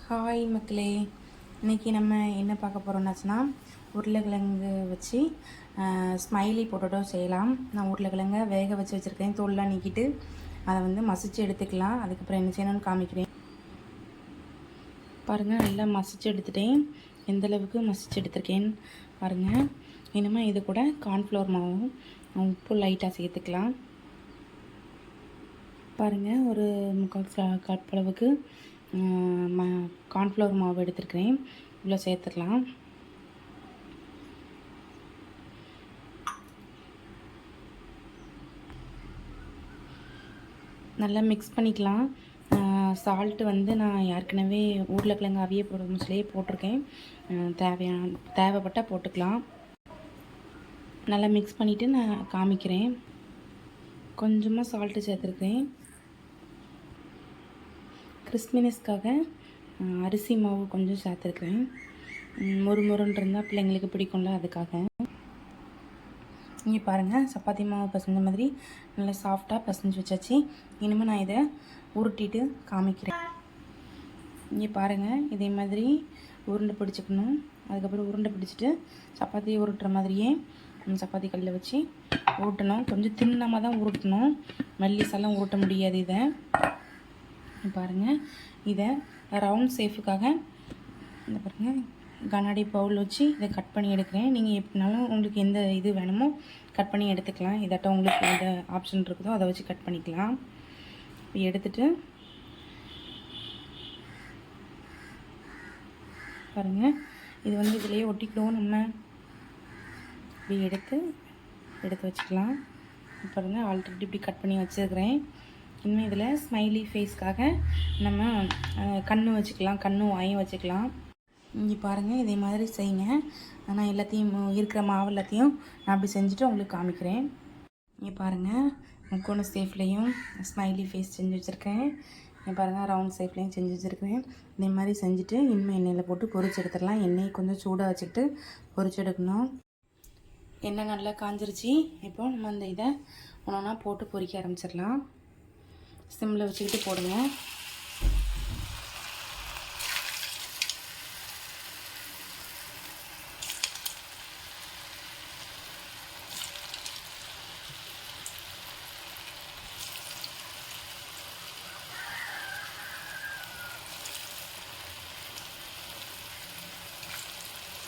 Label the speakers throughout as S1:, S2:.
S1: Hi மக்களே, இன்றைக்கி நம்ம என்ன பார்க்க போகிறோம்னாச்சுன்னா உருளைக்கிழங்கு வச்சு ஸ்மைலி பொட்டேட்டோ செய்யலாம். நான் உருளைக்கிழங்கை வேக வச்சு வச்சுருக்கேன். தோல்லாம் நீக்கிட்டு அதை வந்து மசிச்சு எடுத்துக்கலாம். அதுக்கப்புறம் என்ன செய்யணும்னு காமிக்கிறேன் பாருங்கள். நல்லா மசிச்சு எடுத்துட்டேன். எந்தளவுக்கு மசிச்சு எடுத்துருக்கேன்னு பாருங்கள். இனிமேல் இது கூட கார்ன்ஃப்ளவர் மாவும் உப்பு லைட்டாக சேர்த்துக்கலாம். பாருங்கள், ஒரு 3/4 கப் அளவுக்கு கார்ன்ஃப்ளவர் மாவு எடுத்துருக்கிறேன். இவ்வளோ சேர்த்துக்கலாம். நல்லா மிக்ஸ் பண்ணிக்கலாம். சால்ட்டு வந்து நான் ஏற்கனவே உருளைக்கிழங்கு அவிய போடுறதுலேயே போட்டிருக்கேன். தேவைப்பட்டால் போட்டுக்கலாம். நல்லா மிக்ஸ் பண்ணிவிட்டு நான் காமிக்கிறேன். கொஞ்சமாக சால்ட்டு சேர்த்துருக்கேன். கிறிஸ்பினஸ்க்காக அரிசி மாவு கொஞ்சம் சேர்த்துருக்குறேன். முறுமுறுன்னு இருந்தால் பிள்ளைங்களுக்கு பிடிக்கும்ல, அதுக்காக. இங்கே பாருங்கள், சப்பாத்தி மாவு பசஞ்ச மாதிரி நல்லா சாஃப்டாக பசஞ்சு வச்சாச்சு. இனிமேல் நான் இதை உருட்டிட்டு காமிக்கிறேன். இங்கே பாருங்கள், இதே மாதிரி உருண்டை பிடிச்சிக்கணும். அதுக்கப்புறம் உருண்டை பிடிச்சிட்டு சப்பாத்தி உருட்டுற மாதிரியே சப்பாத்தி கல்லில் வச்சு உருட்டணும். கொஞ்சம் தின்னமாக தான் உருட்டணும், மெல்லிசெல்லாம் உருட்ட முடியாது. இதை பாருங்கள், இதை ரவுண்ட் சேஃபுக்காக இந்த பாருங்கள் கண்ணாடி பவுல் வச்சு இதை கட் பண்ணி எடுக்கிறேன். நீங்கள் எப்படினாலும் உங்களுக்கு எந்த இது வேணுமோ கட் பண்ணி எடுத்துக்கலாம். இதாட்டம் உங்களுக்கு எந்த ஆப்ஷன் இருக்குதோ அதை வச்சு கட் பண்ணிக்கலாம். எடுத்துட்டு பாருங்கள், இது வந்து இதிலேயே ஒட்டிக்கிடுவோம். நம்ம இப்படி எடுத்து வச்சுக்கலாம். பாருங்கள், ஆல்ரெடி இப்படி கட் பண்ணி வச்சுருக்கிறேன். இன்னும் இதில் ஸ்மைலி ஃபேஸ்க்காக நம்ம கண்ணு வச்சுக்கலாம், கண்ணும் வாயும் வச்சுக்கலாம். இங்கே பாருங்கள், இதே மாதிரி செய்யுங்க. நான் எல்லாத்தையும் இருக்கிற மாவு எல்லாத்தையும் நான் அப்படி செஞ்சுட்டு உங்களுக்கு காமிக்கிறேன். இங்கே பாருங்கள், முக்கோண ஷேப்லேயும் ஸ்மைலி ஃபேஸ் செஞ்சு வச்சுருக்கேன். இங்கே பாருங்கள், ரவுண்ட் ஷேப்லேயும் செஞ்சு வச்சுருக்கேன். இதே மாதிரி செஞ்சுட்டு இனிமேல் எண்ணெயில் போட்டு பொரிச்சு எடுத்துடலாம். எண்ணெய் கொஞ்சம் சூடாக வச்சுக்கிட்டு பொரிச்சு எடுக்கணும். எண்ணெய் நல்லா காஞ்சிருச்சு. இப்போ நம்ம அந்த இதை ஒன்றா போட்டு பொரிக்க ஆரம்பிச்சிடலாம். சிம்மில் வச்சுக்கிட்டு போடுங்க.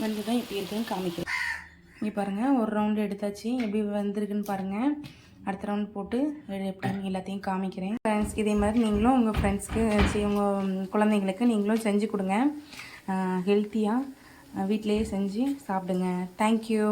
S1: வந்து தான் எப்படி இருக்குன்னு காமிக்கிறேன். இங்கே பாருங்கள், ஒரு ரவுண்டு எடுத்தாச்சு. எப்படி வந்திருக்குன்னு பாருங்கள். அடுத்த ரவுண்ட் போட்டு எப்படின்னு எல்லாத்தையும் காமிக்கிறேன். ஃப்ரெண்ட்ஸ்க்கு இதே மாதிரி நீங்களும் உங்கள் ஃப்ரெண்ட்ஸ்க்கு உங்கள் குழந்தைங்களுக்கு நீங்களும் செஞ்சு கொடுங்க. ஹெல்த்தியாக வீட்டிலையே செஞ்சு சாப்பிடுங்க. தேங்க்யூ.